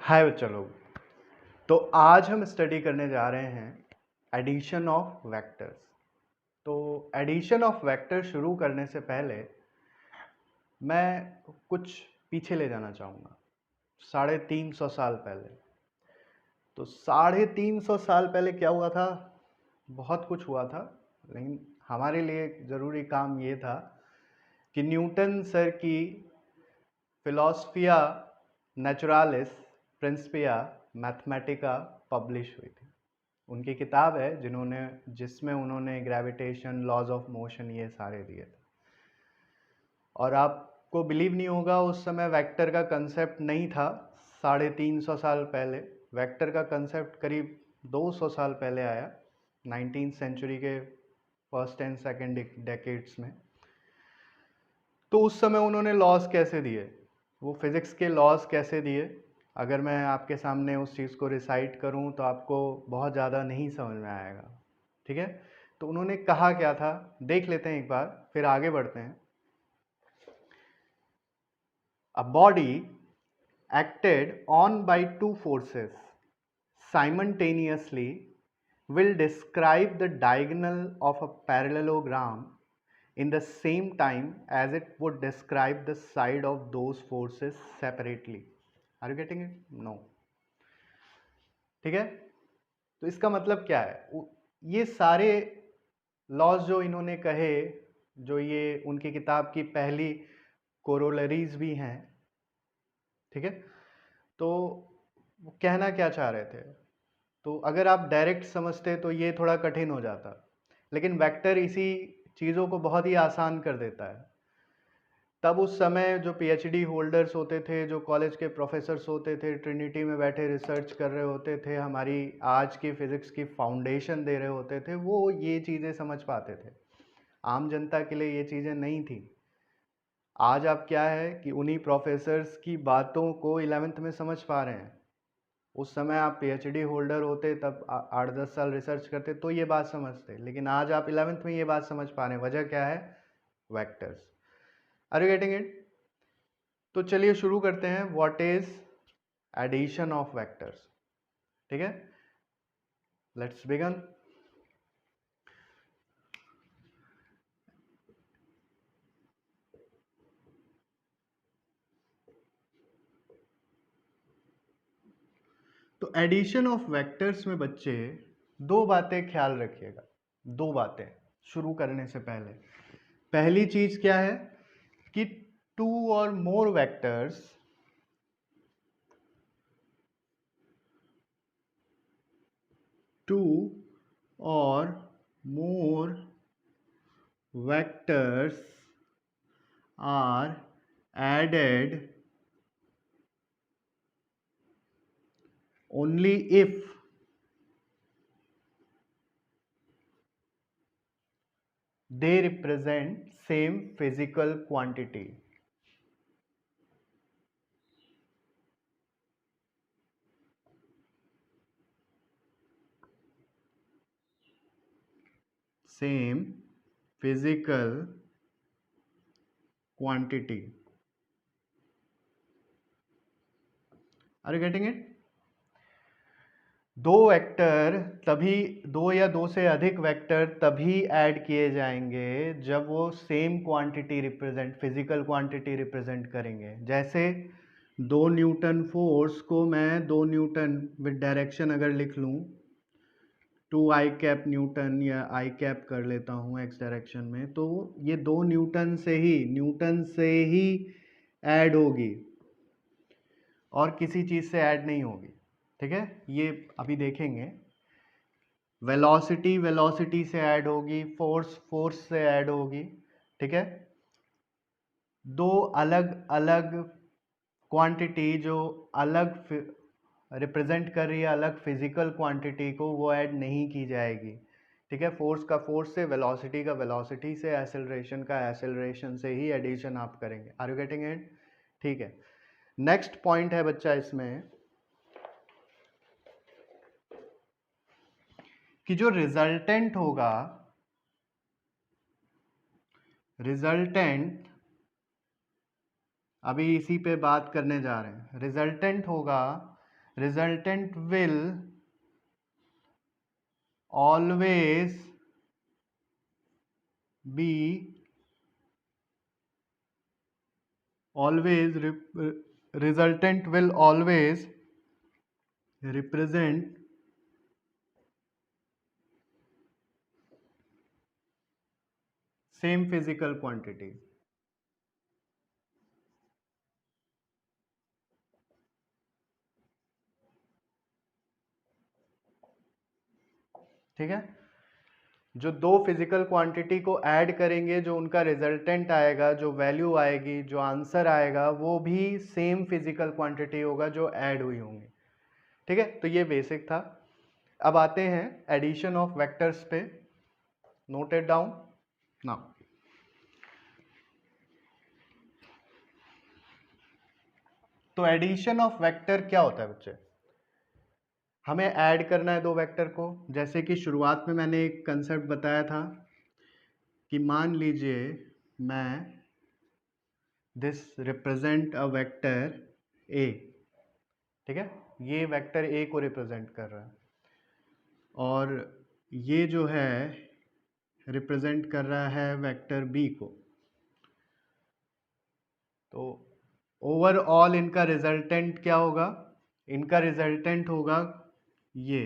हाय बच्चा लोग। तो आज हम स्टडी करने जा रहे हैं एडिशन ऑफ वेक्टर्स। तो एडिशन ऑफ वेक्टर शुरू करने से पहले मैं कुछ पीछे ले जाना चाहूँगा 350 साल पहले। तो 350 साल पहले क्या हुआ था? बहुत कुछ हुआ था, लेकिन हमारे लिए ज़रूरी काम ये था कि न्यूटन सर की फिलोसफिया नेचुरालिस प्रिंसिपिया मैथमेटिका पब्लिश हुई थी। उनकी किताब है जिसमें उन्होंने ग्रेविटेशन, लॉज ऑफ मोशन, ये सारे दिए थे। और आपको बिलीव नहीं होगा, उस समय वेक्टर का कंसेप्ट नहीं था। 350 साल पहले वेक्टर का कंसेप्ट करीब 200 साल पहले आया, 19th सेंचुरी के फर्स्ट एंड सेकेंड डेकेड्स में। तो उस समय उन्होंने लॉज कैसे दिए, वो फिज़िक्स के लॉज कैसे दिए, अगर मैं आपके सामने उस चीज़ को रिसाइट करूं तो आपको बहुत ज़्यादा नहीं समझ में आएगा। ठीक है, तो उन्होंने कहा क्या था देख लेते हैं एक बार, फिर आगे बढ़ते हैं। A body acted on by two forces simultaneously will describe the diagonal of a parallelogram in the same time as it would describe the side of those forces separately. Are you getting it? No. ठीक है, तो इसका मतलब क्या है? ये सारे laws जो इन्होंने कहे, जो ये उनकी किताब की पहली कोरोलरीज भी हैं, ठीक है, तो वो कहना क्या चाह रहे थे? तो अगर आप डायरेक्ट समझते तो ये थोड़ा कठिन हो जाता, लेकिन वेक्टर इसी चीज़ों को बहुत ही आसान कर देता है। तब उस समय जो पीएचडी होल्डर्स होते थे, जो कॉलेज के प्रोफेसर्स होते थे, ट्रिनिटी में बैठे रिसर्च कर रहे होते थे, हमारी आज की फिज़िक्स की फाउंडेशन दे रहे होते थे, वो ये चीज़ें समझ पाते थे। आम जनता के लिए ये चीज़ें नहीं थी। आज आप क्या है कि उन्हीं प्रोफेसर्स की बातों को 11th में समझ पा रहे हैं। उस समय आप पीएचडी होल्डर होते, तब 8-10 साल रिसर्च करते तो ये बात समझते, लेकिन आज आप 11th में ये बात समझ पा रहे हैं। वजह क्या है? Vectors. Are you getting it? तो चलिए शुरू करते हैं। What is addition of vectors? ठीक है, लेट्स बिगन। तो एडिशन ऑफ वेक्टर्स में बच्चे दो बातें ख्याल रखिएगा, दो बातें शुरू करने से पहले। पहली चीज क्या है कि टू और मोर vectors are added only if they represent same physical quantity. Same physical quantity. Are you getting it? दो वेक्टर तभी, दो या दो से अधिक वेक्टर तभी ऐड किए जाएंगे जब वो same quantity represent, physical quantity represent करेंगे। जैसे 2 न्यूटन फोर्स को मैं 2 न्यूटन विद डायरेक्शन अगर लिख लूँ 2 आई कैप न्यूटन, या आई कैप कर लेता हूँ एक्स डायरेक्शन में, तो ये 2 न्यूटन से ही ऐड होगी और किसी चीज़ से ऐड नहीं होगी। ठीक है, ये अभी देखेंगे। वेलोसिटी से ऐड होगी, फोर्स से ऐड होगी। ठीक है, दो अलग अलग क्वांटिटी जो अलग रिप्रेजेंट कर रही है अलग फिजिकल क्वांटिटी को, वो ऐड नहीं की जाएगी। ठीक है, फोर्स का फोर्स से, वेलोसिटी का वेलोसिटी से, एक्सेलरेशन का एक्सेलरेशन से ही एडिशन आप करेंगे। Are you getting it? ठीक है, नेक्स्ट पॉइंट है बच्चा इसमें कि जो रिजल्टेंट होगा, रिजल्टेंट अभी इसी पे बात करने जा रहे हैं। रिजल्टेंट होगा resultant will always be resultant will always represent same physical quantity. ठीक है, जो दो फिजिकल क्वांटिटी को ऐड करेंगे, जो उनका रिजल्टेंट आएगा, जो वैल्यू आएगी, जो आंसर आएगा, वो भी सेम फिजिकल क्वांटिटी होगा जो ऐड हुई होंगी। ठीक है, तो ये बेसिक था। अब आते हैं एडिशन ऑफ वेक्टर्स पे। Note it down now. तो एडिशन ऑफ वेक्टर क्या होता है बच्चे? हमें ऐड करना है दो वेक्टर को। जैसे कि शुरुआत में मैंने एक कंसेप्ट बताया था कि मान लीजिए मैं this represent a vector A. ठीक है, ये वेक्टर ए को रिप्रेजेंट कर रहा है और ये जो है रिप्रेजेंट कर रहा है वेक्टर बी को। तो ओवरऑल इनका रिजल्टेंट क्या होगा? इनका रिजल्टेंट होगा ये।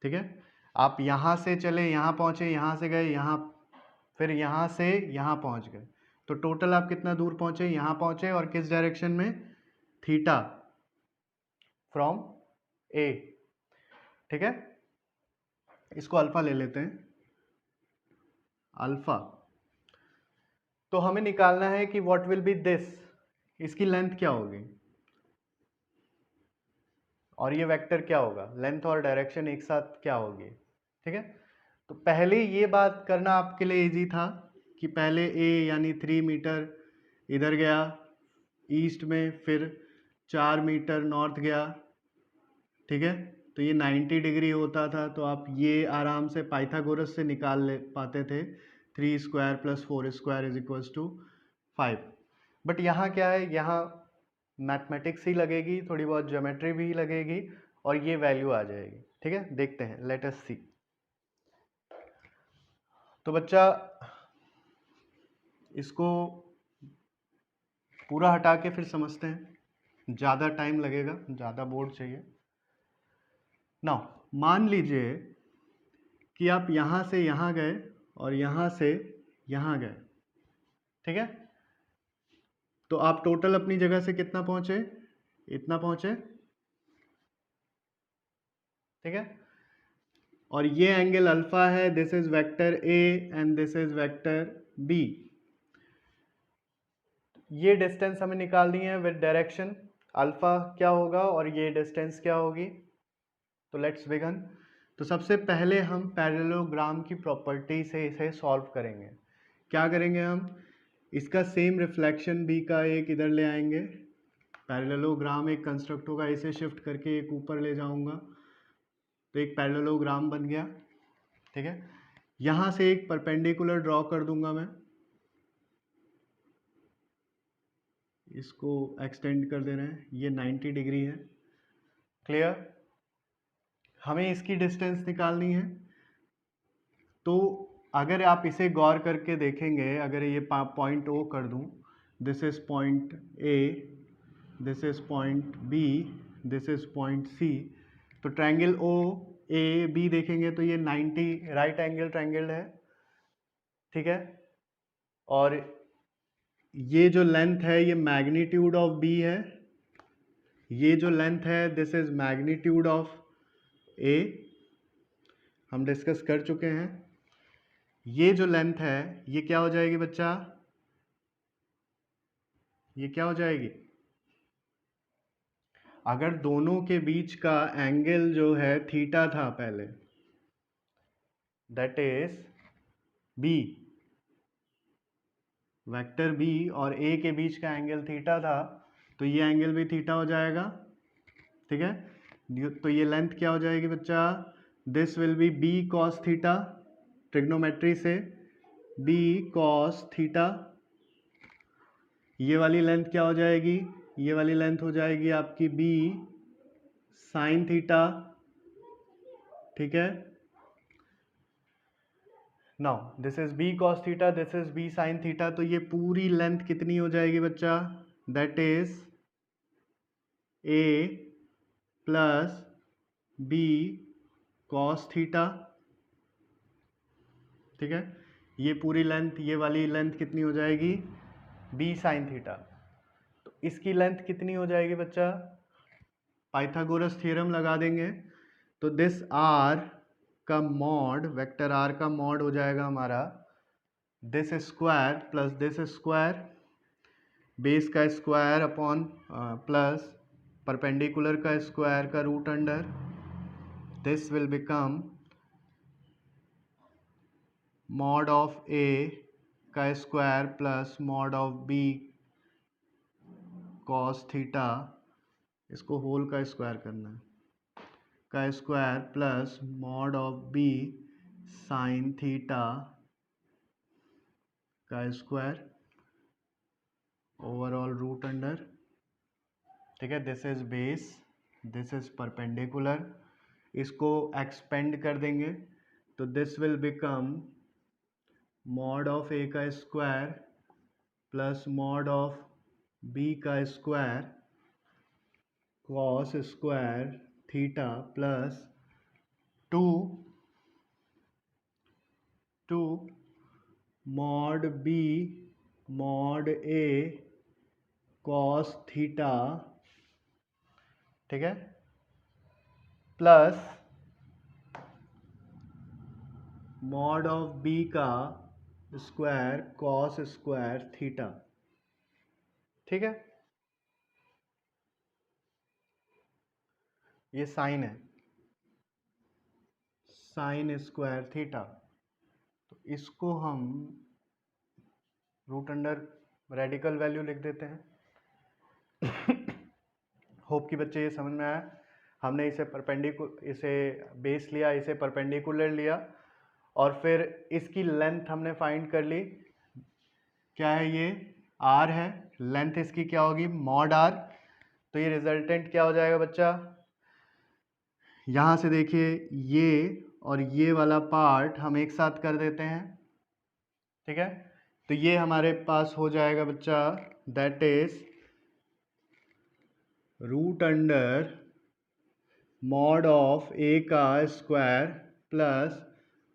ठीक है, आप यहां से चले, यहां पहुंचे, यहां से गए यहां, फिर यहां से यहां पहुंच गए, तो टोटल आप कितना दूर पहुंचे? यहां पहुंचे, और किस डायरेक्शन में? थीटा फ्रॉम ए। ठीक है, इसको अल्फा ले लेते हैं, अल्फा। तो हमें निकालना है कि व्हाट विल बी दिस, इसकी लेंथ क्या होगी और ये वेक्टर क्या होगा, लेंथ और डायरेक्शन एक साथ क्या होगी। ठीक है, तो पहले ये बात करना आपके लिए इजी था कि पहले ए यानी 3 मीटर इधर गया ईस्ट में, फिर 4 मीटर नॉर्थ गया। ठीक है, तो ये 90 डिग्री होता था, तो आप ये आराम से पाइथागोरस से निकाल ले पाते थे। 3 square plus 4 square is equals to 5। But यहाँ क्या है, यहाँ मैथमेटिक्स ही लगेगी, थोड़ी बहुत ज्योमेट्री भी लगेगी और ये वैल्यू आ जाएगी। ठीक है, देखते हैं, लेट अस सी। तो बच्चा इसको पूरा हटा के फिर समझते हैं, ज़्यादा टाइम लगेगा, ज़्यादा बोर्ड चाहिए। नाउ मान लीजिए कि आप यहाँ से यहाँ गए और यहाँ से यहाँ गए। ठीक है, तो आप टोटल अपनी जगह से कितना पहुँचे? इतना पहुँचे। ठीक है, और ये एंगल अल्फा है, this is vector A and this is vector B. ये डिस्टेंस हमें निकालनी है विद डायरेक्शन, अल्फा क्या होगा और ये डिस्टेंस क्या होगी। तो लेट्स बिगन। तो सबसे पहले हम पैरेललोग्राम की प्रॉपर्टी से इसे सॉल्व करेंगे। क्या करेंगे हम? इसका सेम रिफ्लेक्शन बी का एक इधर ले आएंगे, पैरेललोग्राम एक कंस्ट्रक्ट होगा, इसे शिफ्ट करके एक ऊपर ले जाऊंगा, तो एक पैरेललोग्राम बन गया। ठीक है, यहाँ से एक परपेंडिकुलर ड्रॉ कर दूंगा मैं, इसको एक्सटेंड कर दे रहे हैं, ये 90 डिग्री है। क्लियर? हमें इसकी डिस्टेंस निकालनी है। तो अगर आप इसे गौर करके देखेंगे, अगर ये पॉइंट ओ कर दूं, this is point A, this is point B, this is point C, तो ट्रायंगल ओ ए बी देखेंगे तो ये 90 राइट एंगल ट्रायंगल है। ठीक है, और ये जो लेंथ है ये मैग्नीट्यूड ऑफ बी है, ये जो लेंथ है दिस इज मैग्नीट्यूड ऑफ ए, हम डिस्कस कर चुके हैं। ये जो लेंथ है ये क्या हो जाएगी बच्चा? ये क्या हो जाएगी? अगर दोनों के बीच का एंगल जो है थीटा था पहले, that is B, vector B और ए के बीच का एंगल थीटा था, तो ये एंगल भी थीटा हो जाएगा। ठीक है, तो ये लेंथ क्या हो जाएगी बच्चा? This will be B cos theta, trigonometry से बी कॉस थीटा। ये वाली लेंथ क्या हो जाएगी? ये वाली लेंथ हो जाएगी आपकी बी साइन थीटा, ठीक है। Now this is B cos theta, this is B sine theta, तो ये पूरी लेंथ कितनी हो जाएगी बच्चा? That is A plus B cos theta, ठीक है। ये पूरी लेंथ, ये वाली लेंथ कितनी हो जाएगी? B sine theta. तो इसकी लेंथ कितनी हो जाएगी बच्चा? पाइथागोरस थ्योरम लगा देंगे, तो दिस आर का मॉड, वेक्टर आर का मॉड हो जाएगा हमारा this square plus this square, base का स्क्वायर अपॉन प्लस परपेंडिकुलर का स्क्वायर का root under, this will become mod of A का square plus mod of B cos theta, इसको होल का स्क्वायर करना है, का square plus mod of B sine theta का स्क्वायर ओवरऑल रूट अंडर, ठीक है। This is base, this is perpendicular, इसको एक्सपेंड कर देंगे तो this will become mod of A का square plus mod of B का square cos square theta plus two mod B mod A cos theta, ठीक है, प्लस मॉड ऑफ बी का square cos square theta, ठीक है। ये sign है, sign square theta, तो इसको हम रूट अंडर रेडिकल वैल्यू लिख देते हैं। होप कि बच्चे ये समझ में आया। हमने इसे बेस लिया, इसे परपेंडिकुलर लिया और फिर इसकी लेंथ हमने फाइंड कर ली। क्या है ये? आर है, लेंथ इसकी क्या होगी? Mod R. तो ये रिजल्टेंट क्या हो जाएगा बच्चा? यहाँ से देखिए, ये और ये वाला पार्ट हम एक साथ कर देते हैं, ठीक है। तो ये हमारे पास हो जाएगा बच्चा, that is root under mod of A का square plus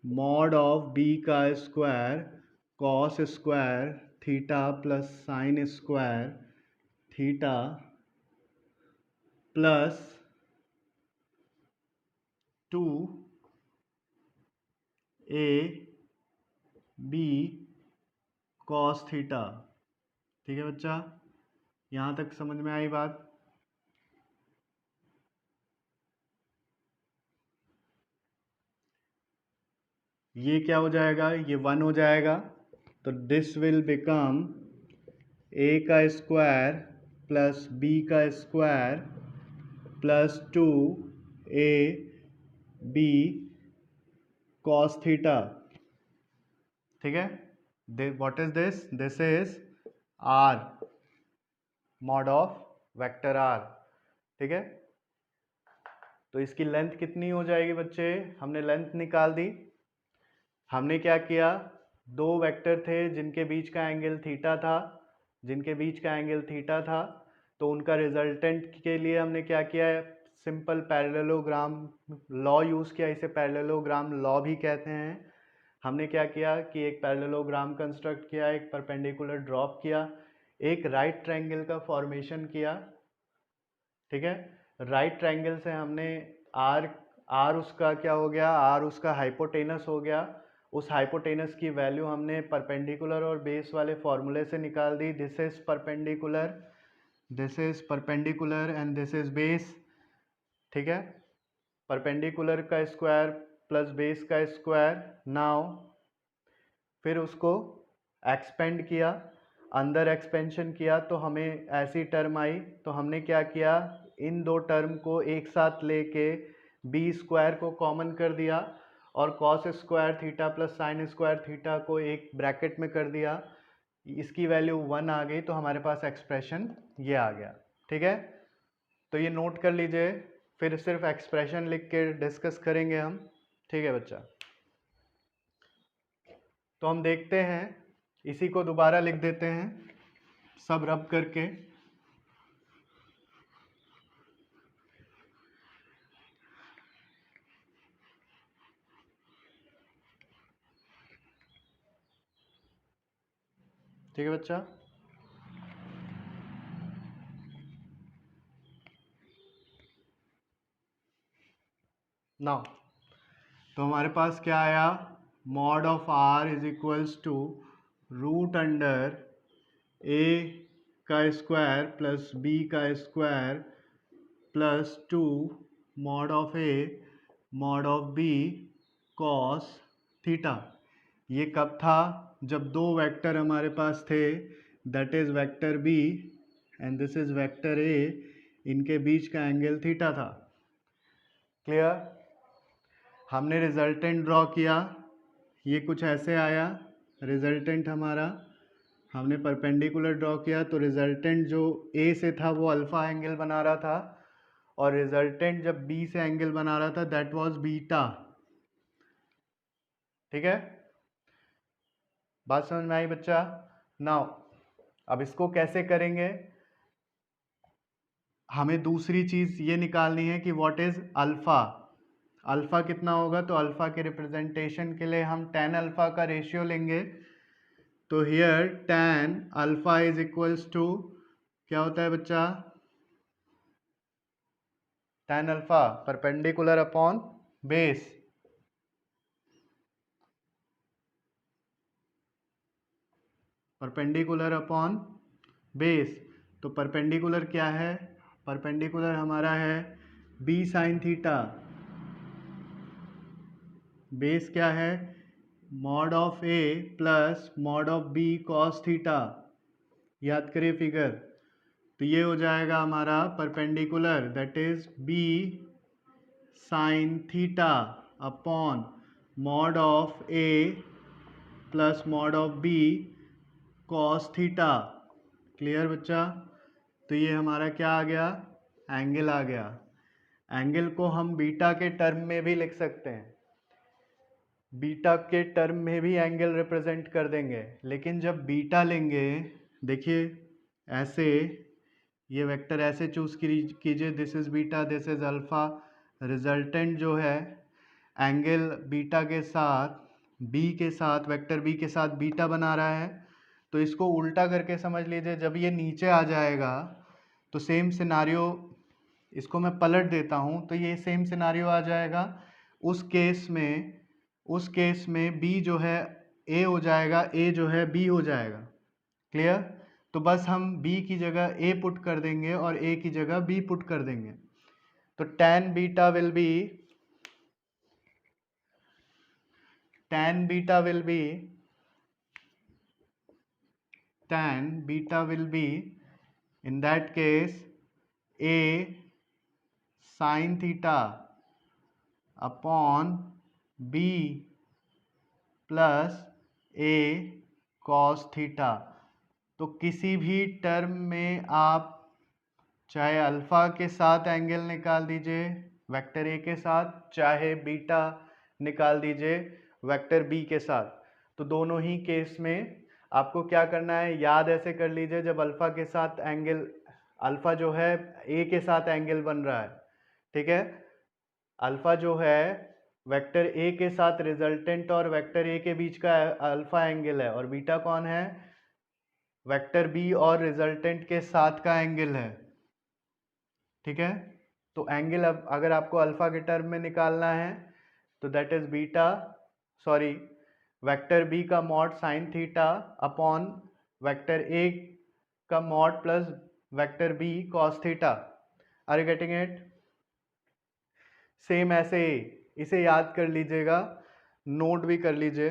mod of B का square cos square theta plus sine square theta plus 2 A B cos theta, ठीक है बच्चा। यहाँ तक समझ में आई बात? ये क्या हो जाएगा? ये 1 हो जाएगा, तो दिस विल बिकम ए का स्क्वायर प्लस बी का square plus 2 A B cos theta, ठीक है। What is this? This is R, mod of vector R, ठीक है। तो इसकी लेंथ कितनी हो जाएगी बच्चे? हमने लेंथ निकाल दी। हमने क्या किया? दो वेक्टर थे जिनके बीच का एंगल थीटा था, तो उनका रिजल्टेंट के लिए हमने क्या किया है? सिंपल पैरेललोग्राम लॉ यूज़ किया, इसे पैरेललोग्राम लॉ भी कहते हैं। हमने क्या किया कि एक पैरेललोग्राम कंस्ट्रक्ट किया, एक परपेंडिकुलर ड्रॉप किया, एक राइट ट्रायंगल का फॉर्मेशन किया, ठीक है। राइट ट्रायंगल से हमने आर उसका क्या हो गया? आर उसका हाइपोटेनस हो गया। उस हाइपोटेनस की वैल्यू हमने परपेंडिकुलर और बेस वाले फॉर्मूले से निकाल दी। This is perpendicular and this is base, ठीक है। परपेंडिकुलर का स्क्वायर प्लस बेस का स्क्वायर। नाउ फिर उसको एक्सपेंड किया, अंदर एक्सपेंशन किया तो हमें ऐसी टर्म आई, तो हमने क्या किया? इन दो टर्म को एक साथ लेके बी स्क्वायर को कॉमन कर दिया और cos square theta plus sine square theta को एक ब्रैकेट में कर दिया। इसकी वैल्यू 1 आ गई, तो हमारे पास एक्सप्रेशन ये आ गया, ठीक है। तो ये नोट कर लीजिए, फिर सिर्फ एक्सप्रेशन लिख के डिस्कस करेंगे हम, ठीक है बच्चा। तो हम देखते हैं, इसी को दोबारा लिख देते हैं सब रब करके। ठीक है बच्चा। नाउ तो हमारे पास क्या आया, mod of R is equals to root under A का स्क्वायर प्लस बी का square plus 2 mod of A mod of B cos theta. ये कब था, जब दो वेक्टर हमारे पास थे, that is vector B and this is vector A, इनके बीच का एंगल थीटा था। क्लियर। हमने रिजल्टेंट ड्रॉ किया, ये कुछ ऐसे आया रिजल्टेंट हमारा। हमने परपेंडिकुलर ड्रॉ किया तो रिजल्टेंट जो ए से था वो अल्फा एंगल बना रहा था, और रिजल्टेंट जब बी से एंगल बना रहा था दैट वाज बीटा। ठीक है, बात समझ में आई बच्चा। नाउ अब इसको कैसे करेंगे, हमें दूसरी चीज ये निकालनी है कि व्हाट इज अल्फा। अल्फा कितना होगा, तो अल्फा के रिप्रेजेंटेशन के लिए हम tan अल्फा का रेशियो लेंगे। तो here tan alpha is equals to क्या होता है बच्चा, tan alpha perpendicular upon base. Perpendicular upon base, तो परपेंडिकुलर क्या है, परपेंडिकुलर हमारा है b साइन थीटा, बेस क्या है mod of a plus mod of b cos theta. याद करिए फिगर, तो ये हो जाएगा हमारा perpendicular that is b sign theta upon mod of a plus mod of b cos theta. Clear बच्चा। तो ये हमारा क्या आ गया, एंगल आ गया। एंगल को हम बीटा के टर्म में भी लिख सकते हैं, बीटा के टर्म में भी एंगल रिप्रेजेंट कर देंगे, लेकिन जब बीटा लेंगे, देखिए ऐसे ये वेक्टर ऐसे चूज कीजिए, this is beta this is alpha. Resultant जो है एंगल बीटा के साथ बी के साथ, वेक्टर बी के साथ बीटा बना रहा है। तो इसको उल्टा करके समझ लीजिए, जब ये नीचे आ जाएगा तो सेम सिनारियो, इसको मैं पलट देता हूँ तो ये सेम सिनारियो आ जाएगा। उस केस में b जो है a हो जाएगा, a जो है b हो जाएगा। क्लियर। तो बस हम b की जगह a पुट कर देंगे और a की जगह b पुट कर देंगे। तो tan beta will be tan beta will be in that case a sin theta upon b plus a cos theta. तो किसी भी टर्म में आप चाहे अल्फा के साथ एंगल निकाल दीजिए वेक्टर a के साथ, चाहे बीटा निकाल दीजिए वेक्टर b के साथ, तो दोनों ही केस में आपको क्या करना है, याद ऐसे कर लीजिए, जब अल्फा के साथ एंगल, अल्फा जो है a के साथ एंगल बन रहा है, ठीक है, अल्फा जो है वेक्टर a के साथ रिजल्टेंट और वेक्टर a के बीच का अल्फा एंगल है, और बीटा कौन है, वेक्टर b और रिजल्टेंट के साथ का एंगल है। ठीक है, तो एंगल अब अगर आपको अल्फा के टर्म में निकालना है तो that is beta, sorry vector B का mod sine theta upon vector A का mod plus vector B cos theta. Are you getting it. Same ऐसे इसे याद कर लीजिएगा, नोट भी कर लीजिए।